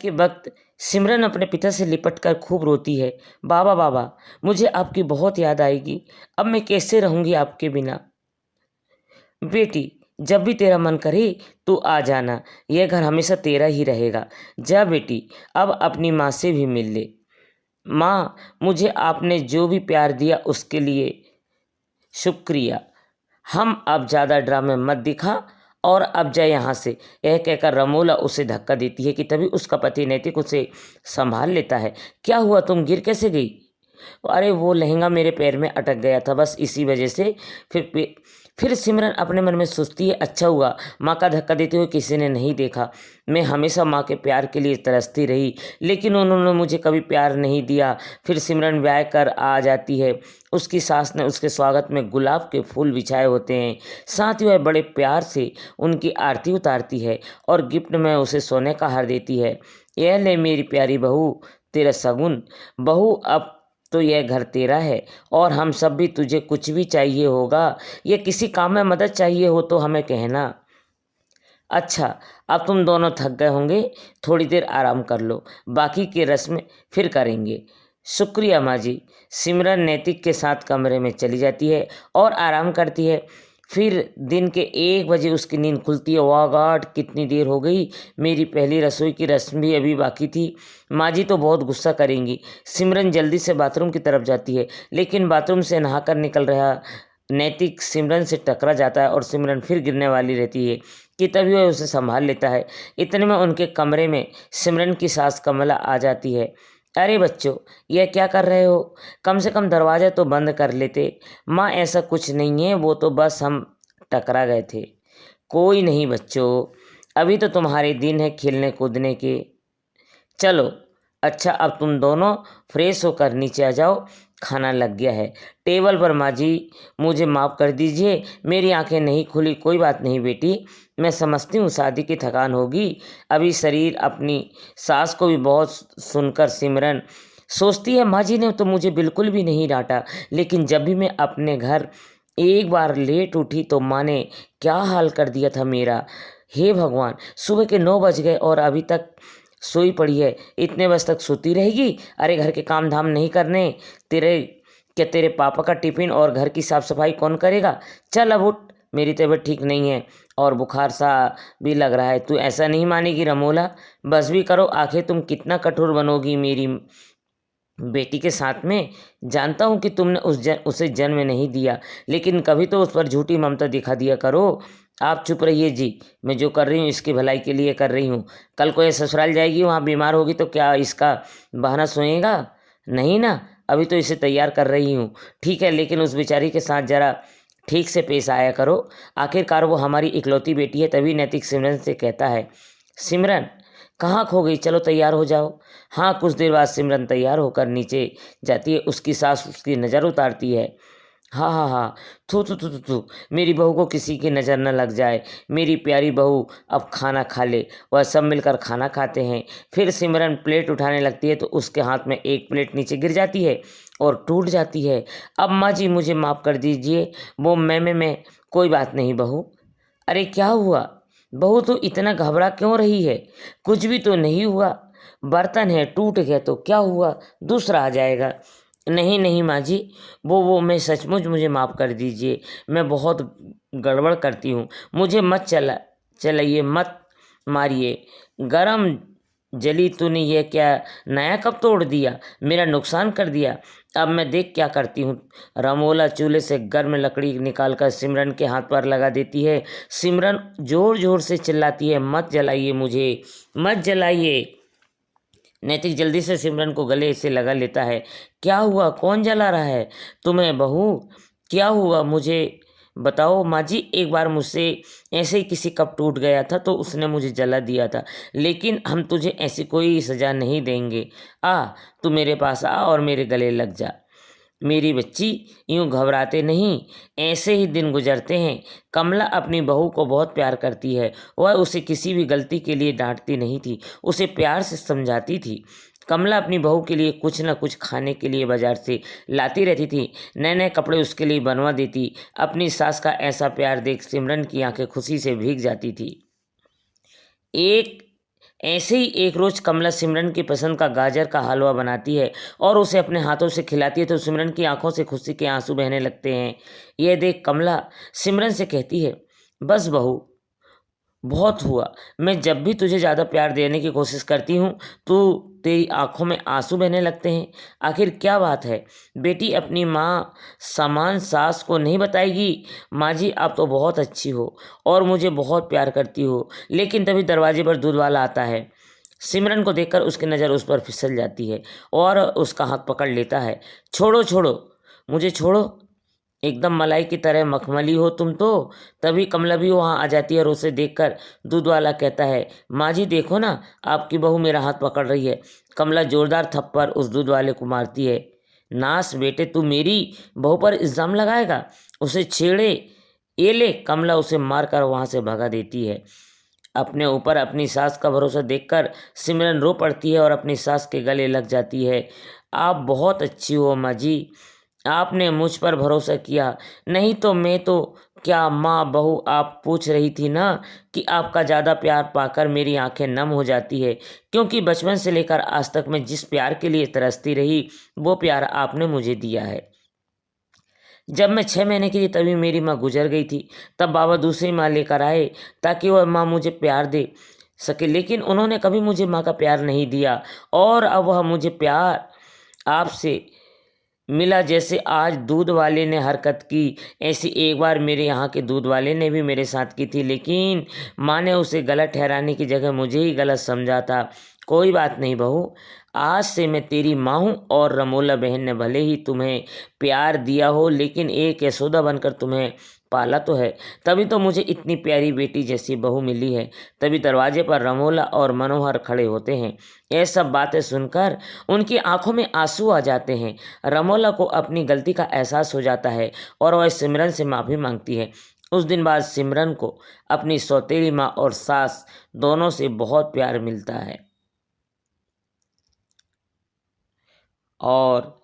के वक्त सिमरन अपने पिता से लिपटकर खूब रोती है। बाबा बाबा, मुझे आपकी बहुत याद आएगी। अब मैं कैसे रहूंगी आपके बिना। बेटी, जब भी तेरा मन करे तू आ जाना, यह घर हमेशा तेरा ही रहेगा। जा बेटी, अब अपनी माँ से भी मिल ले। माँ, मुझे आपने जो भी प्यार दिया उसके लिए शुक्रिया। हम अब ज़्यादा ड्रामे मत दिखा और अब जा यहाँ से। यह कहकर रमोला उसे धक्का देती है कि तभी उसका पति नैतिक उसे संभाल लेता है। क्या हुआ, तुम गिर कैसे गई। अरे वो लहंगा मेरे पैर में अटक गया था, बस इसी वजह से। फिर सिमरन अपने मन में सोचती है, अच्छा हुआ माँ का धक्का देते हुए किसी ने नहीं देखा। मैं हमेशा माँ के प्यार के लिए तरसती रही, लेकिन उन्होंने मुझे कभी प्यार नहीं दिया। फिर सिमरन ब्याह कर आ जाती है। उसकी सास ने उसके स्वागत में गुलाब के फूल बिछाए होते हैं। साथ ही वह बड़े प्यार से उनकी आरती उतारती है और गिफ्ट में उसे सोने का हार देती है। यह ले मेरी प्यारी बहू, तेरा सगुन। बहू, अब तो यह घर तेरा है और हम सब भी, तुझे कुछ भी चाहिए होगा या किसी काम में मदद चाहिए हो तो हमें कहना। अच्छा, अब तुम दोनों थक गए होंगे, थोड़ी देर आराम कर लो, बाकी की रस्में फिर करेंगे। शुक्रिया माँ जी। सिमरन नैतिक के साथ कमरे में चली जाती है और आराम करती है। फिर दिन के 1 बजे उसकी नींद खुलती है। वाह गॉड, कितनी देर हो गई, मेरी पहली रसोई की रस्म भी अभी बाकी थी। माँ जी तो बहुत गुस्सा करेंगी। सिमरन जल्दी से बाथरूम की तरफ जाती है, लेकिन बाथरूम से नहाकर निकल रहा नैतिक सिमरन से टकरा जाता है और सिमरन फिर गिरने वाली रहती है कि तभी वह उसे संभाल लेता है। इतने में उनके कमरे में सिमरन की सास कमला आ जाती है। अरे बच्चों, यह क्या कर रहे हो, कम से कम दरवाज़ा तो बंद कर लेते। माँ, ऐसा कुछ नहीं है, वो तो बस हम टकरा गए थे। कोई नहीं बच्चों, अभी तो तुम्हारे दिन है खेलने कूदने के। चलो, अच्छा अब तुम दोनों फ्रेश होकर नीचे आ जाओ, खाना लग गया है टेबल पर। माँ जी, मुझे माफ़ कर दीजिए, मेरी आंखें नहीं खुली। कोई बात नहीं बेटी, मैं समझती हूँ शादी की थकान होगी अभी शरीर। अपनी सास को भी बहुत सुनकर सिमरन सोचती है, माँ जी ने तो मुझे बिल्कुल भी नहीं डांटा, लेकिन जब भी मैं अपने घर एक बार लेट उठी तो माँ ने क्या हाल कर दिया था मेरा। हे भगवान, सुबह के 9 बज गए और अभी तक सोई पड़ी है। इतने बजे तक सोती रहेगी। अरे घर के काम धाम नहीं करने, तेरे पापा का टिफिन और घर की साफ सफाई कौन करेगा। चल अब उठ, मेरी तबीयत ठीक नहीं है और बुखार सा भी लग रहा है। तू ऐसा नहीं मानेगी रमोला, बस भी करो। आखिर तुम कितना कठोर बनोगी मेरी बेटी के साथ में। जानता हूँ कि तुमने उसे जन्म नहीं दिया, लेकिन कभी तो उस पर झूठी ममता दिखा दिया करो। आप चुप रहिए जी, मैं जो कर रही हूँ इसकी भलाई के लिए कर रही हूँ। कल को ये ससुराल जाएगी, वहाँ बीमार होगी तो क्या इसका बहाना सुनेगा। नहीं ना, अभी तो इसे तैयार कर रही हूँ। ठीक है, लेकिन उस बेचारी के साथ ज़रा ठीक से पेश आया करो, आखिरकार वो हमारी इकलौती बेटी है। तभी नैतिक सिमरन से कहता है, सिमरन कहाँ खो गई, चलो तैयार हो जाओ। हाँ, कुछ देर बाद सिमरन तैयार होकर नीचे जाती है। उसकी सास उसकी नज़र उतारती है। हाँ हाँ हाँ, थू थू थू थू थू, मेरी बहू को किसी की नज़र न लग जाए। मेरी प्यारी बहू अब खाना खा ले। वह सब मिलकर खाना खाते हैं। फिर सिमरन प्लेट उठाने लगती है तो उसके हाथ में एक प्लेट नीचे गिर जाती है और टूट जाती है। अब माँ जी मुझे माफ़ कर दीजिए। वो मैं कोई बात नहीं बहू। अरे क्या हुआ बहू, तो इतना घबरा क्यों रही है। कुछ भी तो नहीं हुआ, बर्तन है टूट गया तो क्या हुआ, दूसरा आ जाएगा। नहीं नहीं माँ जी, वो मैं सचमुच, मुझे माफ़ कर दीजिए। मैं बहुत गड़बड़ करती हूँ। मुझे मत चलाइए, मत मारिए। गरम जली तूने ये क्या नया कप तोड़ दिया, मेरा नुकसान कर दिया। अब मैं देख क्या करती हूँ। रमोला चूल्हे से गर्म लकड़ी निकालकर सिमरन के हाथ पर लगा देती है। सिमरन जोर जोर से चिल्लाती है, मत जलाइए मुझे, मत जलाइए। नैतिक जल्दी से सिमरन को गले से लगा लेता है। क्या हुआ, कौन जला रहा है तुम्हें बहू, क्या हुआ मुझे बताओ। माँ जी, एक बार मुझसे ऐसे ही किसी कप टूट गया था तो उसने मुझे जला दिया था, लेकिन हम तुझे ऐसी कोई सज़ा नहीं देंगे। तू मेरे पास आ और मेरे गले लग जा। मेरी बच्ची, यूं घबराते नहीं, ऐसे ही दिन गुजरते हैं। कमला अपनी बहू को बहुत प्यार करती है। वह उसे किसी भी गलती के लिए डांटती नहीं थी, उसे प्यार से समझाती थी। कमला अपनी बहू के लिए कुछ न कुछ खाने के लिए बाजार से लाती रहती थी, नए नए कपड़े उसके लिए बनवा देती। अपनी सास का ऐसा प्यार देख सिमरन की आंखें खुशी से भीग जाती थी। एक ऐसे ही एक रोज़ कमला सिमरन की पसंद का गाजर का हलवा बनाती है और उसे अपने हाथों से खिलाती है तो सिमरन की आंखों से खुशी के आंसू बहने लगते हैं। यह देख कमला सिमरन से कहती है, बस बहू, बहुत हुआ। मैं जब भी तुझे ज़्यादा प्यार देने की कोशिश करती हूँ तो तेरी आंखों में आंसू बहने लगते हैं। आखिर क्या बात है? बेटी अपनी माँ समान सास को नहीं बताएगी, माँ जी आप तो बहुत अच्छी हो और मुझे बहुत प्यार करती हो। लेकिन तभी दरवाजे पर दूध वाला आता है। सिमरन को देखकर उसकी नज़र उस पर फिसल जाती है और उसका हाथ पकड़ लेता है। छोड़ो छोड़ो, मुझे छोड़ो, एकदम मलाई की तरह मखमली हो तुम तो। तभी कमला भी वहाँ आ जाती है और उसे देखकर दूध वाला कहता है, माँ जी देखो ना, आपकी बहू मेरा हाथ पकड़ रही है। कमला जोरदार थप्पड़ उस दूध वाले को मारती है। नास बेटे, तू मेरी बहू पर इल्ज़ाम लगाएगा, उसे छेड़े। ये ले, कमला उसे मारकर वहाँ से भगा देती है। अपने ऊपर अपनी सास का भरोसा देखकर सिमरन रो पड़ती है और अपनी सास के गले लग जाती है। आप बहुत अच्छी हो माँ जी, आपने मुझ पर भरोसा किया, नहीं तो मैं तो क्या माँ बहू आप पूछ रही थी ना कि आपका ज़्यादा प्यार पाकर मेरी आंखें नम हो जाती है, क्योंकि बचपन से लेकर आज तक मैं जिस प्यार के लिए तरसती रही वो प्यार आपने मुझे दिया है। जब मैं 6 महीने की थी तभी मेरी माँ गुजर गई थी। तब बाबा दूसरी माँ लेकर आए ताकि वह माँ मुझे प्यार दे सके, लेकिन उन्होंने कभी मुझे माँ का प्यार नहीं दिया और अब वह मुझे प्यार आपसे मिला जैसे आज दूध वाले ने हरकत की। ऐसी एक बार मेरे यहाँ के दूध वाले ने भी मेरे साथ की थी, लेकिन माँ ने उसे गलत ठहराने की जगह मुझे ही गलत समझा था। कोई बात नहीं बहू, आज से मैं तेरी माँ हूँ और रमोला बहन ने भले ही तुम्हें प्यार दिया हो लेकिन एक यशोदा बनकर तुम्हें पाला तो है, तभी तो मुझे इतनी प्यारी बेटी जैसी बहू मिली है। तभी दरवाजे पर रमोला और मनोहर खड़े होते हैं। यह सब बातें सुनकर उनकी आंखों में आंसू आ जाते हैं। रमोला को अपनी गलती का एहसास हो जाता है और वह सिमरन से माफ़ी मांगती है। उस दिन बाद सिमरन को अपनी सौतेली माँ और सास दोनों से बहुत प्यार मिलता है। और